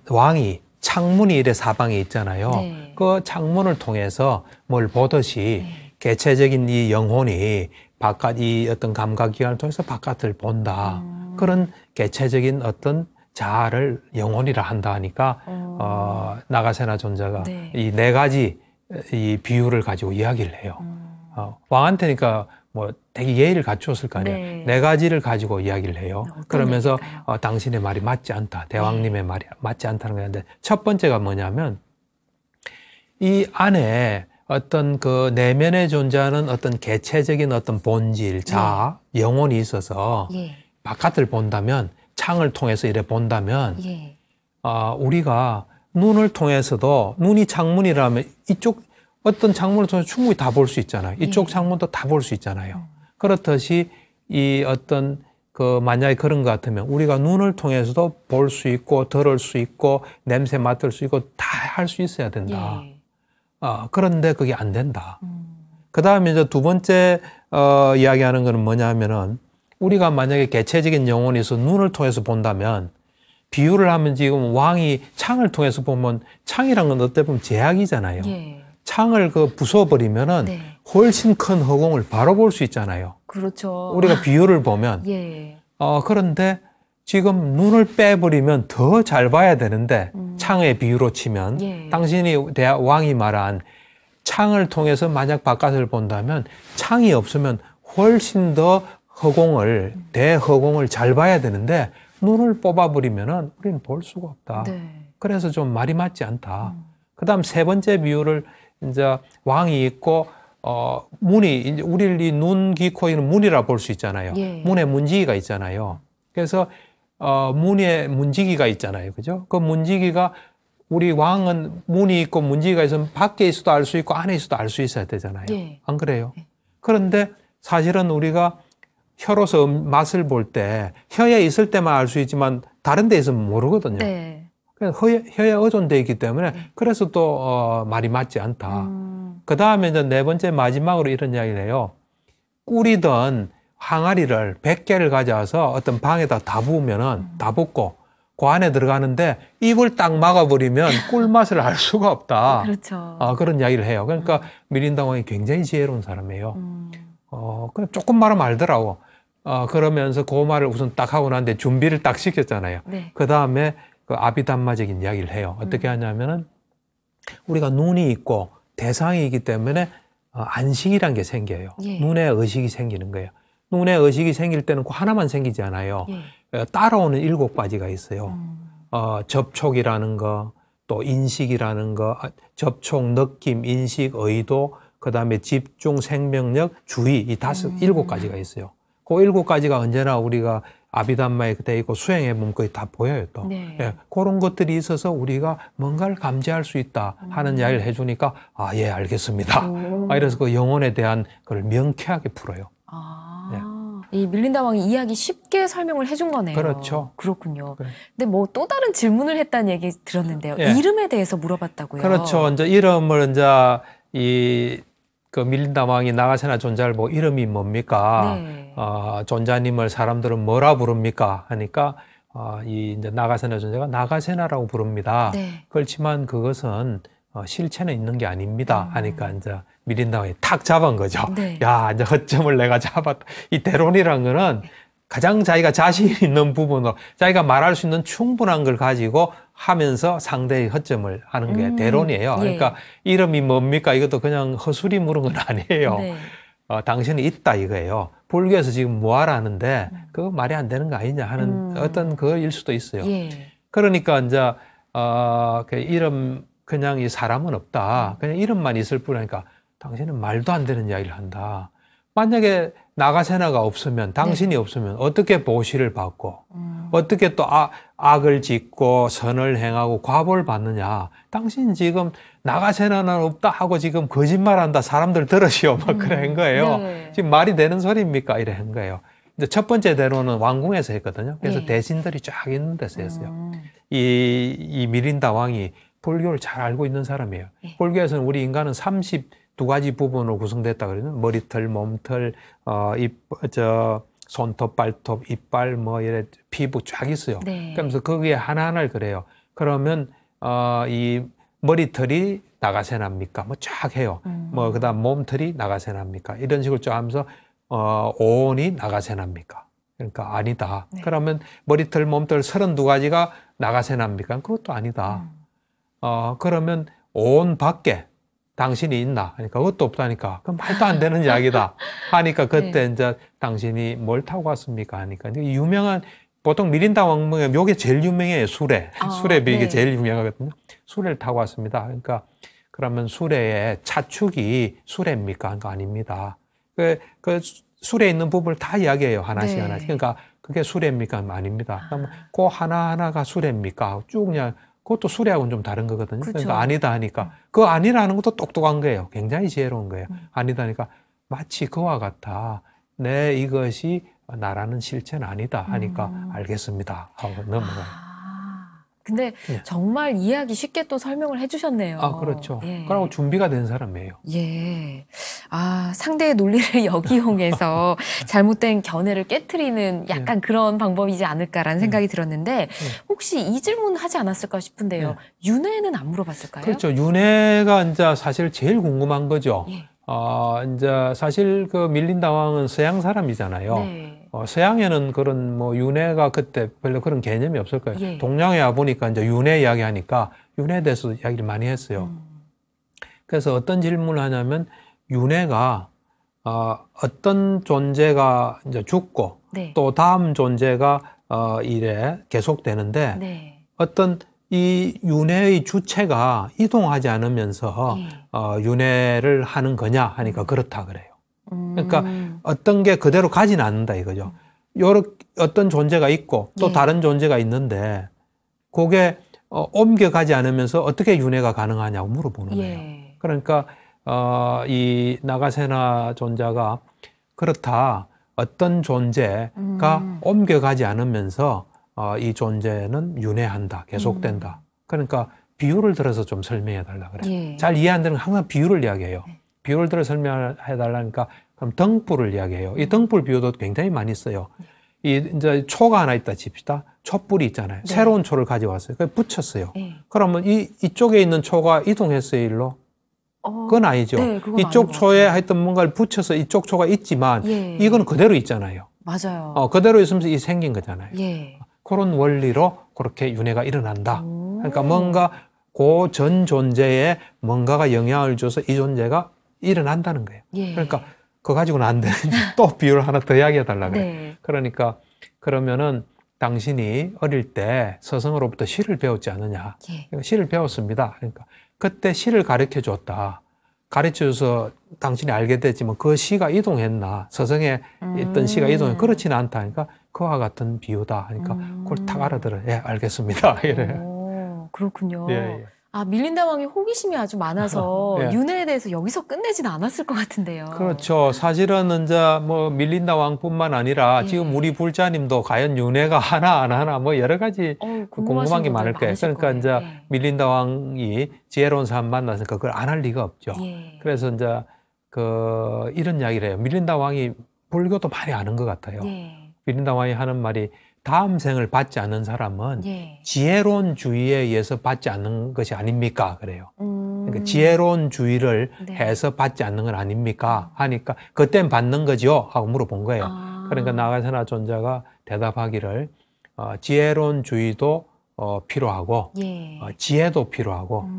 Speaker 2: 왕이 창문이 이래 사방에 있잖아요. 그 창문을 통해서 뭘 보듯이 개체적인 이 영혼이 바깥 이 어떤 감각기관을 통해서 바깥을 본다. 그런 개체적인 어떤 자아를 영혼이라 한다 하니까 나가사나 존자가 이 네 가지 이 비유를 가지고 이야기를 해요. 왕한테니까 뭐 되게 예의를 갖추었을 거 아니에요.
Speaker 1: 네.
Speaker 2: 네 가지를 가지고 이야기를 해요. 그러면서 당신의 말이 맞지 않다. 대왕님의 말이 맞지 않다는 건데 첫 번째가 뭐냐면 이 안에 어떤 그 내면에 존재하는 어떤 개체적인 어떤 본질, 자아, 영혼이 있어서 바깥을 본다면 창을 통해서 이래 본다면 우리가 눈을 통해서도 눈이 창문이라면 이쪽 어떤 창문을 통해서 충분히 다 볼 수 있잖아요. 이쪽 창문도 다 볼 수 있잖아요. 그렇듯이 이 어떤 그 만약에 그런 것 같으면 우리가 눈을 통해서도 볼 수 있고 들을 수 있고 냄새 맡을 수 있고 다 할 수 있어야 된다. 그런데 그게 안 된다. 그 다음에 이제 두 번째 이야기하는 거는 뭐냐면은 우리가 만약에 개체적인 영혼이 있어 눈을 통해서 본다면 비유를 하면 지금 왕이 창을 통해서 보면 창이란 건 어떻게 보면 제약이잖아요. 창을 그 부숴버리면은 훨씬 큰 허공을 바로 볼 수 있잖아요.
Speaker 1: 그렇죠.
Speaker 2: 우리가 비유를 보면. 그런데 지금 눈을 빼버리면 더 잘 봐야 되는데 창의 비유로 치면 당신이 왕이 말한 창을 통해서 만약 바깥을 본다면 창이 없으면 훨씬 더 허공을 대허공을 잘 봐야 되는데 눈을 뽑아버리면은 우리는 볼 수가 없다. 그래서 좀 말이 맞지 않다. 그다음 세 번째 비유를 이제 왕이 있고 문이 이제 우리 이 눈, 귀, 코, 이는 문이라 볼 수 있잖아요. 문에 문지기가 있잖아요. 그래서 문에 문지기가 있잖아요. 그죠? 그 문지기가 우리 왕은 문이 있고 문지기가 있으면 밖에 있어도 알 수 있고 안에 있어도 알 수 있어야 되잖아요. 안 그래요? 그런데 사실은 우리가 혀로서 맛을 볼 때 혀에 있을 때만 알 수 있지만 다른 데 있으면 모르거든요. 그래서 혀에 의존되어 있기 때문에 그래서 또 말이 맞지 않다. 그 다음에 이제 네 번째 마지막으로 이런 이야기를 해요. 꿀이든 항아리를 100개를 가져와서 어떤 방에다 다 부으면은 다 붓고 그 안에 들어가는데 입을 딱 막아버리면 꿀맛을 알 수가 없다.
Speaker 1: 그렇죠.
Speaker 2: 그런 이야기를 해요. 그러니까 미린다 왕이 굉장히 지혜로운 사람이에요. 그냥 조금 말하면 알더라고. 그러면서 그 말을 우선 딱 하고 난데 준비를 딱 시켰잖아요. 그 다음에 그 아비담마적인 이야기를 해요. 어떻게 하냐면은 우리가 눈이 있고 대상이 있기 때문에 안식이란 게 생겨요. 눈에 의식이 생기는 거예요. 눈에 의식이 생길 때는 그 하나만 생기지 않아요. 따라오는 7가지가 있어요. 접촉이라는 거, 또 인식이라는 거, 접촉, 느낌, 인식, 의도, 그 다음에 집중, 생명력, 주의, 이 7가지가 있어요. 그 7가지가 언제나 우리가 아비담마에 돼 있고 수행해 보면 거의 다 보여요, 또. 그런 것들이 있어서 우리가 뭔가를 감지할 수 있다 하는 이야기를 해주니까, 예, 알겠습니다. 이래서 그 영혼에 대한 그걸 명쾌하게 풀어요.
Speaker 1: 이 밀린다 왕이 이야기 쉽게 설명을 해준 거네요.
Speaker 2: 그렇죠.
Speaker 1: 그렇군요. 근데 뭐 또 다른 질문을 했다는 얘기 들었는데요. 이름에 대해서 물어봤다고요.
Speaker 2: 그렇죠. 이제 이름을 이제 그 밀린다 왕이 나가세나 존자를 보고 이름이 뭡니까? 존자님을 사람들은 뭐라 부릅니까? 하니까 이제 나가세나 존자가 나가세나라고 부릅니다. 그렇지만 그것은 실체는 있는 게 아닙니다. 하니까 이제 미린다 왕이 탁 잡은 거죠. 야, 이제 허점을 내가 잡았다. 이 대론이라는 거는 가장 자기가 자신 있는 부분으로 자기가 말할 수 있는 충분한 걸 가지고 하면서 상대의 허점을 하는 게 대론이에요. 그러니까 이름이 뭡니까? 이것도 그냥 허술이 물은 건 아니에요. 당신이 있다 이거예요. 불교에서 지금 뭐하라는데 그거 말이 안 되는 거 아니냐 하는 어떤 그일 수도 있어요. 그러니까 이제 그 이름 그냥 이 사람은 없다. 그냥 이름만 있을 뿐이니까 당신은 말도 안 되는 이야기를 한다. 만약에 나가세나가 없으면 당신이 없으면 어떻게 보시를 받고 어떻게 또 악을 짓고 선을 행하고 과보를 받느냐. 당신 지금 나가세나는 없다 하고 지금 거짓말한다. 사람들 들으시오. 막 그런 거예요. 지금 말이 되는 소리입니까? 이래 한 거예요. 이제 첫 번째 대로는 왕궁에서 했거든요. 그래서 대신들이 쫙 있는 데서 했어요. 이 미린다 왕이 불교를 잘 알고 있는 사람이에요. 불교에서는 우리 인간은 32가지 부분으로 구성됐다 그러면 머리털, 몸털, 손톱, 발톱, 이빨, 뭐 이래 피부 쫙 있어요. 그러면서 거기에 하나하나를 그래요. 그러면 이 머리털이 나가세나입니까? 뭐 쫙 해요. 뭐 그다음 몸털이 나가세나입니까? 이런 식으로 쫙 하면서 오온이 나가세나입니까? 그러니까 아니다. 그러면 머리털, 몸털 32가지가 나가세나입니까? 그것도 아니다. 그러면 온 밖에 당신이 있나? 하니까 그것도 없다니까. 그럼 말도 안 되는 이야기다. 하니까 그때 네. 이제 당신이 뭘 타고 왔습니까? 하니까 유명한 보통 미린다 왕릉에 요게 제일 유명해요. 수레. 수레비 이게 네. 제일 유명하거든요. 수레를 타고 왔습니다. 그러니까 그러면 수레의 차축이 수레입니까? 그러니까 아닙니다. 그 수레에 있는 부분을 다 이야기해요. 하나씩 네. 하나씩. 그러니까 그게 수레입니까? 아닙니다. 그러면 그 하나하나가 수레입니까? 쭉 그냥 그것도 수레하고는 좀 다른 거거든요. 그렇죠. 그러니까 아니다 하니까 그 아니라는 것도 똑똑한 거예요. 굉장히 지혜로운 거예요. 아니다 하니까 마치 그와 같아. 네, 이것이 나라는 실체는 아니다 하니까 알겠습니다 하고 넘어가요.
Speaker 1: 근데 예. 정말 이해하기 쉽게 또 설명을 해주셨네요.
Speaker 2: 그렇죠. 예. 그러고 준비가 된 사람이에요.
Speaker 1: 예. 상대의 논리를 역이용해서 잘못된 견해를 깨트리는 약간 예. 그런 방법이지 않을까라는 생각이 들었는데 혹시 이 질문 하지 않았을까 싶은데요. 윤회는 안 물어봤을까요?
Speaker 2: 그렇죠. 윤회가 이제 사실 제일 궁금한 거죠. 예. 이제 사실 그 밀린다 왕은 서양 사람이잖아요. 네. 서양에는 그런 뭐 윤회가 그때 별로 그런 개념이 없을 거예요. 예. 동양에 와 보니까 이제 윤회 이야기 하니까 윤회에 대해서 이야기를 많이 했어요. 그래서 어떤 질문을 하냐면 윤회가 어떤 존재가 이제 죽고 네. 또 다음 존재가 이래 계속되는데 네. 어떤 이 윤회의 주체가 이동하지 않으면서 윤회를 하는 거냐 하니까 그렇다 그래요. 그러니까 어떤 게 그대로 가지는 않는다 이거죠. 요렇게 어떤 존재가 있고 또 다른 존재가 있는데 그게 옮겨가지 않으면서 어떻게 윤회가 가능하냐고 물어보는 거예요. 그러니까 이 나가세나 존자가 그렇다. 어떤 존재가 옮겨가지 않으면서 이 존재는 윤회한다. 계속된다. 그러니까 비유를 들어서 좀 설명해 달라 그래요. 잘 이해 안 되는 항상 비유를 이야기해요. 비유를 들어 설명해 달라니까 그럼 등불을 이야기해요. 이 등불 비유도 굉장히 많이 써요. 이 이제 초가 하나 있다 칩시다. 촛불이 있잖아요. 네. 새로운 초를 가져왔어요. 그걸 붙였어요. 그러면 이쪽에 있는 초가 이동했어요, 일로? 그건 아니죠. 네, 이쪽 초에 하여튼 뭔가를 붙여서 이쪽 초가 있지만 이건 그대로 있잖아요.
Speaker 1: 맞아요.
Speaker 2: 그대로 있으면서 이 생긴 거잖아요. 그런 원리로 그렇게 윤회가 일어난다. 그러니까 뭔가 그 전 존재에 뭔가가 영향을 줘서 이 존재가 일어난다는 거예요. 그러니까 그거 가지고는 안 되는 또 비유를 하나 더 이야기해 달라 그래요. 네. 그러니까 그러면은 당신이 어릴 때 스승으로부터 시를 배웠지 않느냐. 그러니까 시를 배웠습니다. 그러니까 그때 시를 가르쳐 줬다. 가르쳐 줘서 당신이 알게 됐지만 그 시가 이동했나. 스승에 있던 시가 이동했나. 그렇지는 않다. 그러니까 그와 같은 비유다. 그러니까 그걸 탁 알아들어요. 예, 알겠습니다. 이래요.
Speaker 1: 그렇군요. 예. 밀린다 왕이 호기심이 아주 많아서 예. 윤회에 대해서 여기서 끝내지는 않았을 것 같은데요.
Speaker 2: 그렇죠. 사실은 이제 뭐 밀린다 왕뿐만 아니라 지금 우리 불자님도 과연 윤회가 하나 안 하나 뭐 여러 가지 궁금한 게 많을 거예요. 그러니까 이제 밀린다 왕이 지혜로운 사람 만났으니까 그걸 안 할 리가 없죠. 그래서 이제 이런 이야기를 해요. 밀린다 왕이 불교도 많이 아는 것 같아요. 밀린다 왕이 하는 말이 다음 생을 받지 않는 사람은 지혜로운 주의에 의해서 받지 않는 것이 아닙니까? 그래요. 그러니까 지혜로운 주의를 해서 받지 않는 건 아닙니까? 하니까 그땐 받는 거죠? 하고 물어본 거예요. 그러니까 나가세나 존자가 대답하기를 지혜로운 주의도 필요하고 지혜도 필요하고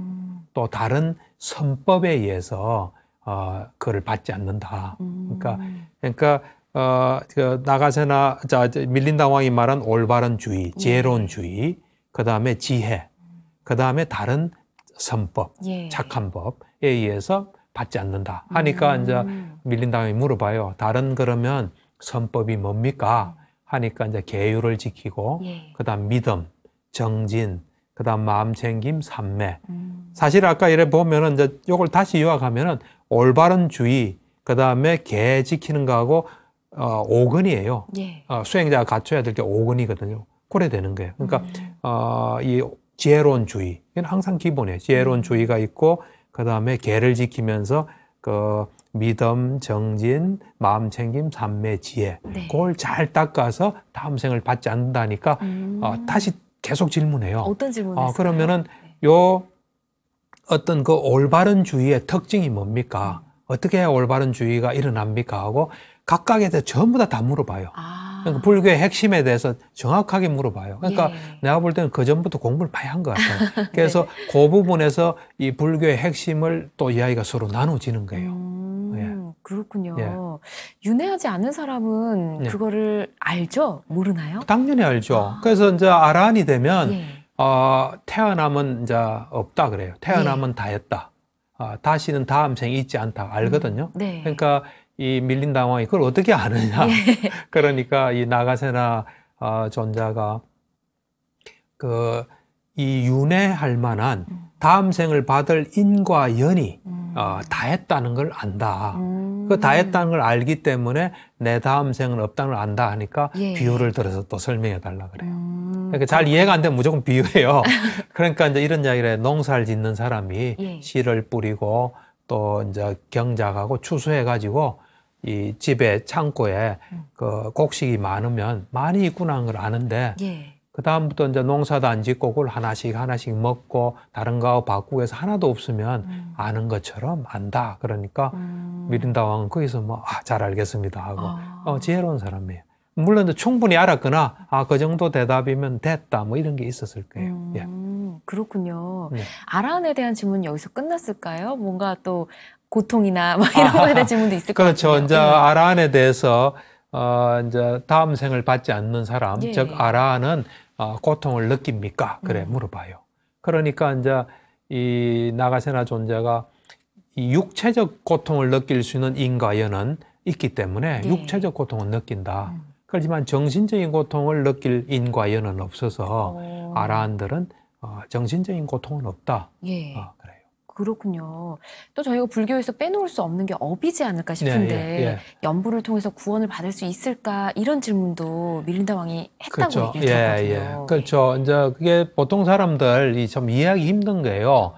Speaker 2: 또 다른 선법에 의해서 그걸 받지 않는다. 그러니까 나가세나, 밀린다 왕이 말한 올바른 주의, 지혜로운 주의, 그 다음에 지혜, 그 다음에 다른 선법, 착한 법에 의해서 받지 않는다. 하니까 이제 밀린다 왕이 물어봐요. 다른 그러면 선법이 뭡니까? 하니까 이제 계율을 지키고, 그 다음 믿음, 정진, 그 다음 마음챙김, 삼매. 사실 아까 이래 보면은 이제 요걸 다시 요약하면은 올바른 주의, 그 다음에 계 지키는 거하고 5근이에요. 수행자가 갖춰야 될 게 5근이거든요. 그래 되는 거예요. 그러니까 이 지혜로운 주의, 이건 항상 기본이에요. 지혜로운 주의가 있고 그 다음에 계를 지키면서 믿음, 정진, 마음챙김, 삼매, 지혜. 그걸 잘 닦아서 다음 생을 받지 않는다니까 다시 계속 질문해요.
Speaker 1: 어떤 질문이었어요?
Speaker 2: 그러면은 요 어떤 그 올바른 주의의 특징이 뭡니까? 어떻게 해야 올바른 주의가 일어납니까? 하고 각각에 대해서 전부 다 물어봐요. 그러니까 불교의 핵심에 대해서 정확하게 물어봐요. 그러니까 내가 볼 때는 그 전부터 공부를 많이 한 것 같아요. 그래서 그 부분에서 이 불교의 핵심을 또 이야기가 서로 나눠지는 거예요.
Speaker 1: 그렇군요. 윤회하지 않은 사람은 그거를 알죠? 모르나요?
Speaker 2: 당연히 알죠. 그래서 이제 아라한이 되면 태어남은 이제 없다 그래요. 태어남은 다 했다. 다시는 다음 생이 있지 않다 알거든요. 그러니까 이 밀린다 왕이 그걸 어떻게 아느냐. 그러니까 이 나가세나 존자가 이 윤회할 만한 다음 생을 받을 인과 연이 다 했다는 걸 안다. 그 다 했다는 걸 알기 때문에 내 다음 생은 없다는 걸 안다 하니까 비유를 들어서 또 설명해 달라 그래요. 그러니까 잘 이해가 안 되면 무조건 비유해요. 그러니까 이제 이런 이야기를 해. 농사를 짓는 사람이 씨를 뿌리고 또 이제 경작하고 추수해 가지고 이 집에 창고에 그 곡식이 많으면 많이 있구나 하는 걸 아는데 그 다음부터 이제 농사도 안 짓고 그걸 하나씩 먹고 다른 거하고 바꾸고 해서 하나도 없으면 아는 것처럼 안다. 그러니까 미린다 왕은 거기서 잘 알겠습니다 하고 지혜로운 사람이에요. 물론 이제 충분히 알았거나 그 정도 대답이면 됐다 뭐 이런 게 있었을 거예요.
Speaker 1: 그렇군요. 아라한에 대한 질문은 여기서 끝났을까요? 뭔가 또 고통이나 이런 거에 대한 질문도 있을 것 같아요.
Speaker 2: 그렇죠. 이제 아라한에 대해서 이제 다음 생을 받지 않는 사람, 즉 아라한은 고통을 느낍니까? 그래 물어봐요. 그러니까 이제 이 나가세나 존재가 이 육체적 고통을 느낄 수 있는 인과 연은 있기 때문에 육체적 고통은 느낀다. 그렇지만 정신적인 고통을 느낄 인과 연은 없어서 아라한들은 정신적인 고통은 없다. 그래요.
Speaker 1: 그렇군요. 또 저희가 불교에서 빼놓을 수 없는 게 업이지 않을까 싶은데 연부를 통해서 구원을 받을 수 있을까 이런 질문도 밀린다 왕이 했다고 얘기를 들었거든요.
Speaker 2: 그렇죠. 이제 그게 보통 사람들이 좀 이해하기 힘든 거예요.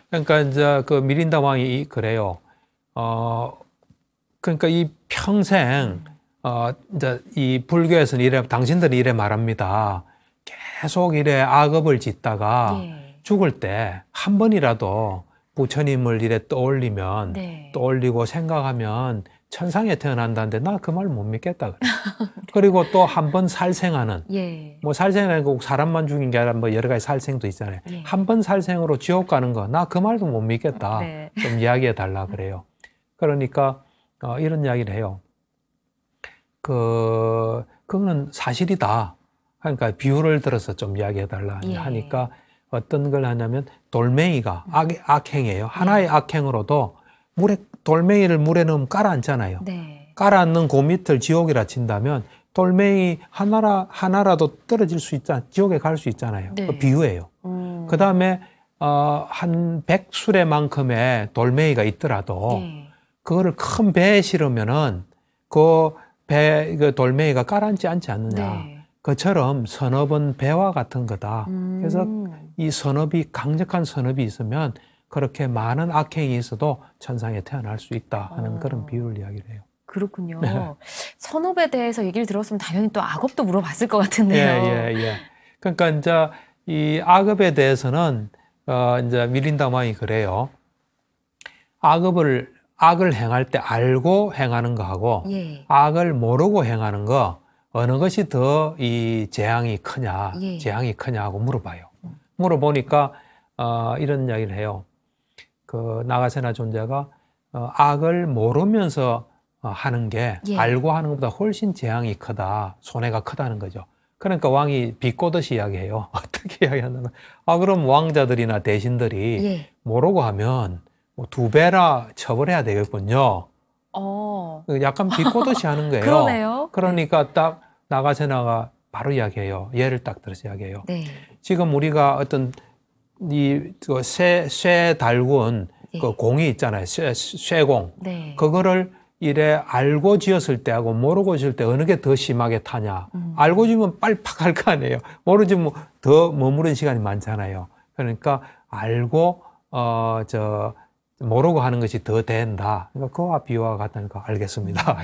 Speaker 2: 그러니까 이제 그 밀린다 왕이 그래요. 그러니까 이 평생 이제 이 불교에서는 이래 당신들이 이래 말합니다. 계속 이래 악업을 짓다가 죽을 때 한 번이라도 부처님을 이래 떠올리면 떠올리고 생각하면 천상에 태어난다는데 나 그 말 못 믿겠다 그래. 그리고 또 한 번 살생하는 뭐 살생은 꼭 사람만 죽인 게 아니라 뭐 여러 가지 살생도 있잖아요. 한 번 살생으로 지옥 가는 거 나 그 말도 못 믿겠다. 좀 이야기해 달라 그래요. 그러니까 이런 이야기를 해요. 그거는 사실이다. 그러니까 비유를 들어서 좀 이야기해 달라 하니까 어떤 걸 하냐면 돌멩이가 악행이에요. 하나의 악행으로도 돌멩이를 물에 넣으면 깔아앉잖아요. 깔아앉는 그 밑을 지옥이라 친다면 돌멩이 하나라도 떨어질 수 있잖아요. 지옥에 갈 수 있잖아요. 그 비유예요. 그 다음에 한 100수레만큼의 돌멩이가 있더라도 그거를 큰 배에 실으면은 그 돌멩이가 깔아앉지 않지 않느냐. 그처럼 선업은 배와 같은 거다. 그래서 이 선업이 강력한 선업이 있으면 그렇게 많은 악행이 있어도 천상에 태어날 수 있다 하는 그런 비유를 이야기를 해요.
Speaker 1: 그렇군요. 선업에 대해서 얘기를 들었으면 당연히 또 악업도 물어봤을 것 같은데요.
Speaker 2: 그러니까 이제 이 악업에 대해서는 이제 밀린다 왕이 그래요. 악을 행할 때 알고 행하는 거하고 악을 모르고 행하는 거 어느 것이 더 이 재앙이 크냐, 재앙이 크냐고 물어봐요. 물어보니까 이런 이야기를 해요. 그 나가세나 존재가 악을 모르면서 하는 게 알고 하는 것보다 훨씬 재앙이 크다, 손해가 크다는 거죠. 그러니까 왕이 비꼬듯이 이야기해요. 어떻게 이야기하냐면 그럼 왕자들이나 대신들이 모르고 하면 뭐 2배나 처벌해야 되겠군요. 약간 비꼬듯이 하는 거예요.
Speaker 1: 그러네요.
Speaker 2: 그러니까 딱 나가세나가 바로 이야기해요. 예를 딱 들어서 이야기해요. 지금 우리가 어떤 쇠 달군 그 공이 있잖아요. 쇠공. 그거를 이래 알고 지었을 때하고 모르고 지을 때 어느 게 더 심하게 타냐. 알고 지으면 빨리 팍 할 거 아니에요. 모르고 지으면 더 머무른 시간이 많잖아요. 그러니까 알고 모르고 하는 것이 더 된다. 그러니까 그와 비유와 같다니까 알겠습니다.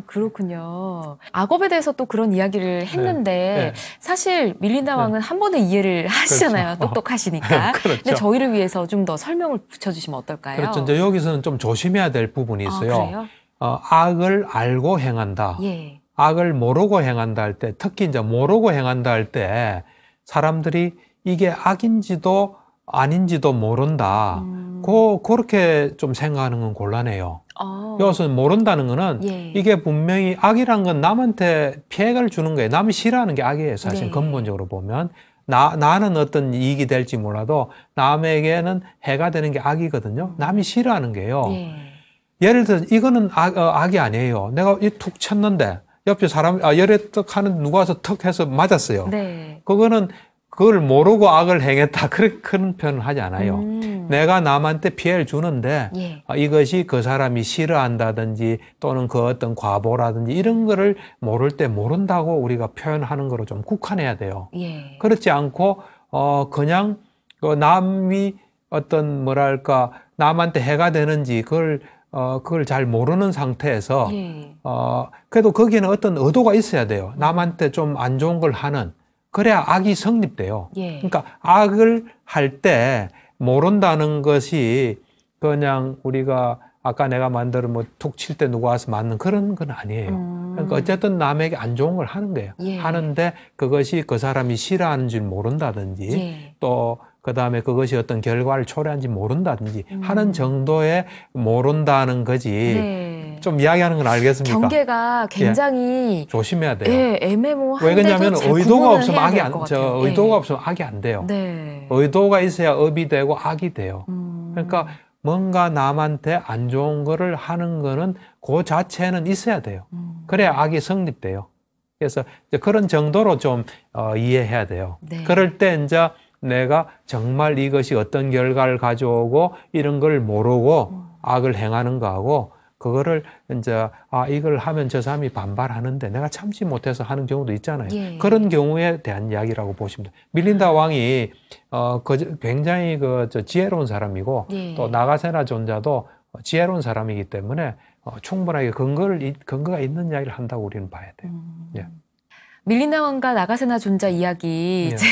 Speaker 1: 그렇군요. 악업에 대해서 또 그런 이야기를 했는데 사실 밀린다 왕은 한 번에 이해를 하시잖아요. 똑똑하시니까. 근데 저희를 위해서 좀 더 설명을 붙여주시면 어떨까요?
Speaker 2: 그렇죠. 이제 여기서는 좀 조심해야 될 부분이 있어요.
Speaker 1: 그래요?
Speaker 2: 악을 알고 행한다. 악을 모르고 행한다 할 때, 특히 이제 모르고 행한다 할 때 사람들이 이게 악인지도 아닌지도 모른다. 그렇게 좀 생각하는 건 곤란해요. 여기서 모른다는 거는
Speaker 1: 예.
Speaker 2: 이게 분명히 악이란 건 남한테 피해를 주는 거예요. 남이 싫어하는 게 악이에요. 사실
Speaker 1: 네.
Speaker 2: 근본적으로 보면. 나는 어떤 이익이 될지 몰라도 남에게는 해가 되는 게 악이거든요. 남이 싫어하는 게요.
Speaker 1: 예.
Speaker 2: 예를 들어 이거는 악이 아니에요. 내가 이 툭 쳤는데 옆에 사람 열에 떡 하는 누가 와서 턱 해서 맞았어요.
Speaker 1: 네.
Speaker 2: 그걸 모르고 악을 행했다. 그런 표현을 하지 않아요. 내가 남한테 피해를 주는데
Speaker 1: 예.
Speaker 2: 이것이 그 사람이 싫어한다든지 또는 그 어떤 과보라든지 이런 거를 모를 때 모른다고 우리가 표현하는 거로 좀 국한해야 돼요.
Speaker 1: 예.
Speaker 2: 그렇지 않고 그냥 남이 어떤 뭐랄까 남한테 해가 되는지 그걸 잘 모르는 상태에서
Speaker 1: 예.
Speaker 2: 그래도 거기에는 어떤 의도가 있어야 돼요. 남한테 좀 안 좋은 걸 하는. 그래야 악이 성립돼요.
Speaker 1: 예.
Speaker 2: 그러니까 악을 할 때 모른다는 것이 그냥 우리가 아까 내가 만들어 뭐 툭 칠 때 누가 와서 맞는 그런 건 아니에요. 그러니까 어쨌든 남에게 안 좋은 걸 하는 거예요.
Speaker 1: 예.
Speaker 2: 하는데 그것이 그 사람이 싫어하는 줄 모른다든지
Speaker 1: 예.
Speaker 2: 또 그다음에 그것이 어떤 결과를 초래한지 모른다든지 하는 정도의 모른다는 거지.
Speaker 1: 네.
Speaker 2: 좀 이야기하는 건 알겠습니까?
Speaker 1: 경계가 굉장히
Speaker 2: 예. 조심해야 돼요.
Speaker 1: 예, 애매모호한데도
Speaker 2: 왜 그러냐면 의도가 없으면 악이 의도가
Speaker 1: 예.
Speaker 2: 없으면 악이 안 돼요.
Speaker 1: 네.
Speaker 2: 의도가 있어야 업이 되고 악이 돼요. 그러니까 뭔가 남한테 안 좋은 거를 하는 거는 그 자체는 있어야 돼요. 그래야 악이 성립돼요. 그래서 이제 그런 정도로 좀 이해해야 돼요.
Speaker 1: 네.
Speaker 2: 그럴 때 이제 내가 정말 이것이 어떤 결과를 가져오고 이런 걸 모르고 악을 행하는 거하고 그거를 이제 이걸 하면 저 사람이 반발하는데 내가 참지 못해서 하는 경우도 있잖아요.
Speaker 1: 예.
Speaker 2: 그런 경우에 대한 이야기라고 보시면 돼요. 밀린다 왕이 굉장히 지혜로운 사람이고
Speaker 1: 예.
Speaker 2: 또 나가세나 존자도 지혜로운 사람이기 때문에 충분하게 근거가 있는 이야기를 한다고 우리는 봐야 돼요. 예.
Speaker 1: 밀린다 왕과 나가세나 존자 이야기 이제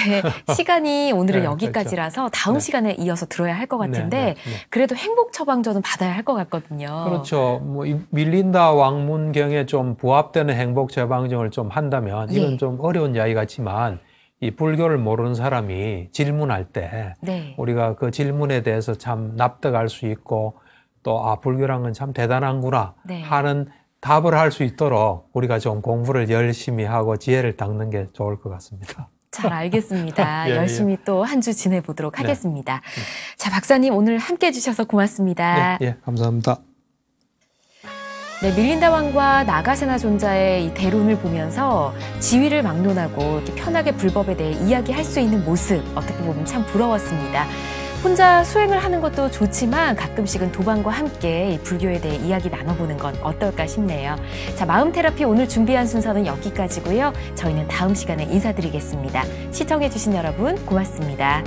Speaker 1: 시간이 오늘은
Speaker 2: 네,
Speaker 1: 여기까지라서 다음
Speaker 2: 그렇죠.
Speaker 1: 시간에 이어서 들어야 할 것 같은데
Speaker 2: 네.
Speaker 1: 그래도 행복 처방전은 받아야 할 것 같거든요.
Speaker 2: 그렇죠. 뭐 밀린다 왕문경에 좀 부합되는 행복 처방전을 좀 한다면 이건
Speaker 1: 예.
Speaker 2: 좀 어려운 이야기 같지만 이 불교를 모르는 사람이 질문할 때
Speaker 1: 네.
Speaker 2: 우리가 그 질문에 대해서 참 납득할 수 있고 또 불교란 건 참 대단한구나
Speaker 1: 네.
Speaker 2: 하는 답을 할 수 있도록 우리가 좀 공부를 열심히 하고 지혜를 닦는 게 좋을 것 같습니다.
Speaker 1: 잘 알겠습니다.
Speaker 2: 예,
Speaker 1: 열심히 또 한 주 지내보도록
Speaker 2: 네.
Speaker 1: 하겠습니다. 자, 박사님 오늘 함께해 주셔서 고맙습니다.
Speaker 2: 예, 감사합니다.
Speaker 1: 네, 밀린다 왕과 나가세나 존자의 이 대론을 보면서 지위를 막론하고 이렇게 편하게 불법에 대해 이야기할 수 있는 모습 어떻게 보면 참 부러웠습니다. 혼자 수행을 하는 것도 좋지만 가끔씩은 도반과 함께 이 불교에 대해 이야기 나눠보는 건 어떨까 싶네요. 자, 마음 테라피 오늘 준비한 순서는 여기까지고요. 저희는 다음 시간에 인사드리겠습니다. 시청해주신 여러분 고맙습니다.